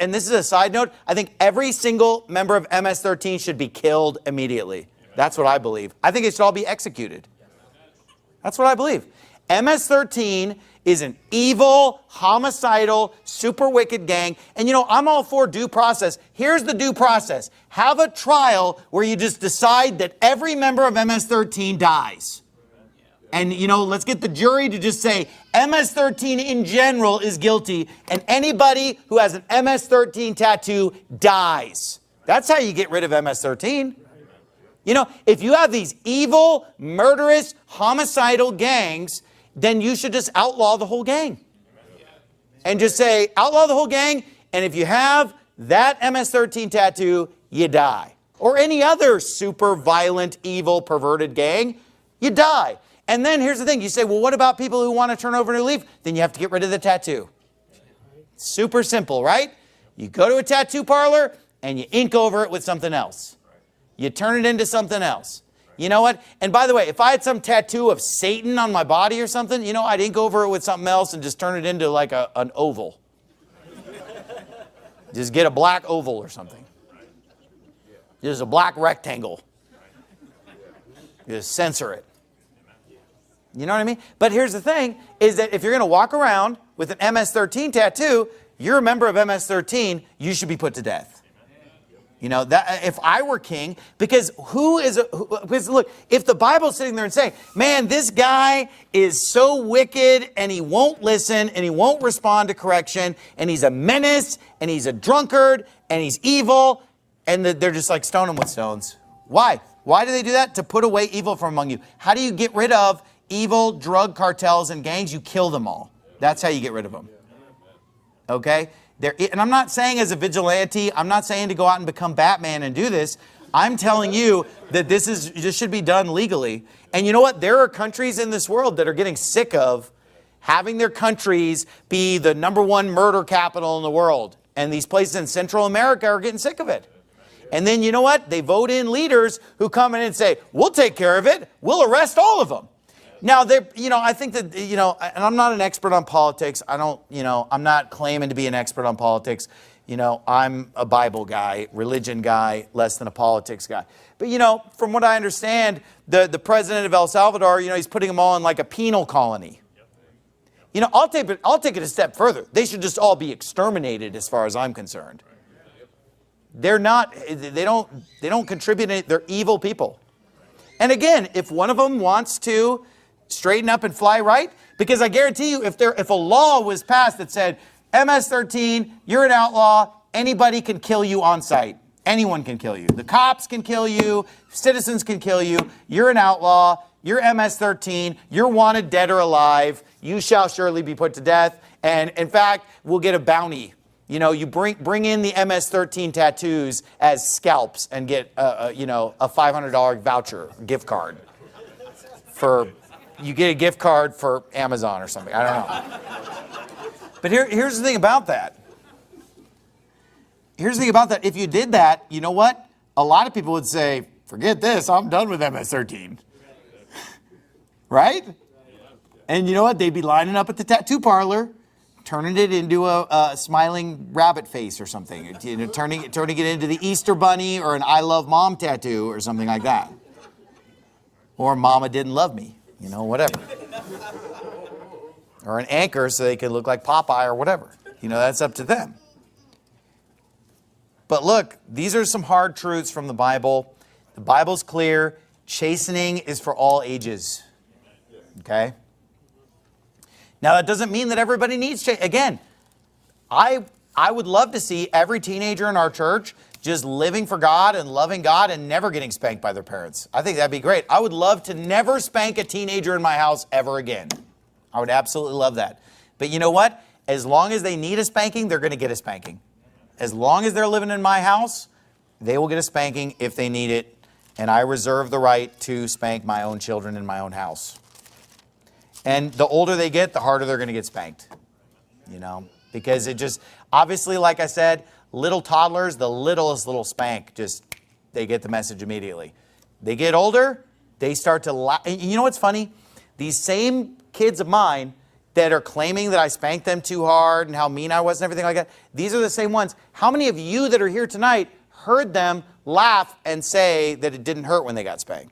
and this is a side note, I think every single member of MS-13 should be killed immediately. That's what I believe. I think it should all be executed. That's what I believe. MS-13 is an evil, homicidal, super wicked gang. And you know, I'm all for due process. Here's the due process. Have a trial where you just decide that every member of MS-13 dies. And, you know, let's get the jury to just say MS-13 in general is guilty, and anybody who has an MS-13 tattoo dies. That's how you get rid of MS-13. You know, if you have these evil, murderous, homicidal gangs, then you should just outlaw the whole gang. And just say, outlaw the whole gang, and if you have that MS-13 tattoo, you die. Or any other super violent, evil, perverted gang, you die. And then here's the thing. You say, well, what about people who want to turn over a new leaf? Then you have to get rid of the tattoo. Super simple, right? You go to a tattoo parlor and you ink over it with something else. You turn it into something else. You know what? And by the way, if I had some tattoo of Satan on my body or something, you know, I'd ink over it with something else and just turn it into like an oval. Just get a black oval or something. Just a black rectangle. Just censor it. You know what I mean? But here's the thing, is that if you're going to walk around with an MS-13 tattoo, you're a member of MS-13, you should be put to death. You know, that if I were king, because because look, if the Bible's sitting there and saying, man, this guy is so wicked and he won't listen and he won't respond to correction and he's a menace and he's a drunkard and he's evil, and they're just like stone him with stones. Why? Why do they do that? To put away evil from among you. How do you get rid of evil drug cartels and gangs? You kill them all. That's how you get rid of them. Okay? And I'm not saying as a vigilante, I'm not saying to go out and become Batman and do this. I'm telling you that this should be done legally. And you know what? There are countries in this world that are getting sick of having their countries be the #1 murder capital in the world. And these places in Central America are getting sick of it. And then you know what? They vote in leaders who come in and say, we'll take care of it. We'll arrest all of them. Now, I think that, and I'm not an expert on politics. I'm not claiming to be an expert on politics. I'm a Bible guy, religion guy, less than a politics guy. But, from what I understand, the president of El Salvador, he's putting them all in like a penal colony. I'll take it a step further. They should just all be exterminated as far as I'm concerned. They don't contribute. They're evil people. And again, if one of them wants to straighten up and fly right, because I guarantee you, if a law was passed that said, MS-13, you're an outlaw, anybody can kill you on sight. Anyone can kill you. The cops can kill you. Citizens can kill you. You're an outlaw. You're MS-13. You're wanted dead or alive. You shall surely be put to death. And in fact, we'll get a bounty. You bring in the MS-13 tattoos as scalps and get a $500 voucher, gift card. You get a gift card for Amazon or something. I don't know. But here's the thing about that. Here's the thing about that. If you did that, you know what? A lot of people would say, forget this. I'm done with MS-13. Right? And you know what? They'd be lining up at the tattoo parlor, turning it into a smiling rabbit face or something. Turning it into the Easter Bunny or an I Love Mom tattoo or something like that. Or Mama Didn't Love Me. Whatever. Or an anchor so they can look like Popeye or whatever. That's up to them. But look, these are some hard truths from the Bible. The Bible's clear. Chastening is for all ages. Okay? Now, that doesn't mean that everybody needs chastening. Again, I would love to see every teenager in our church just living for God and loving God and never getting spanked by their parents. I think that'd be great. I would love to never spank a teenager in my house ever again. I would absolutely love that. But you know what? As long as they need a spanking, they're going to get a spanking. As long as they're living in my house, they will get a spanking if they need it. And I reserve the right to spank my own children in my own house. And the older they get, the harder they're going to get spanked. Because it just, obviously, like I said, little toddlers, the littlest little spank, they get the message immediately. They get older, they start to laugh. And you know what's funny? These same kids of mine that are claiming that I spanked them too hard and how mean I was and everything like that, these are the same ones. How many of you that are here tonight heard them laugh and say that it didn't hurt when they got spanked?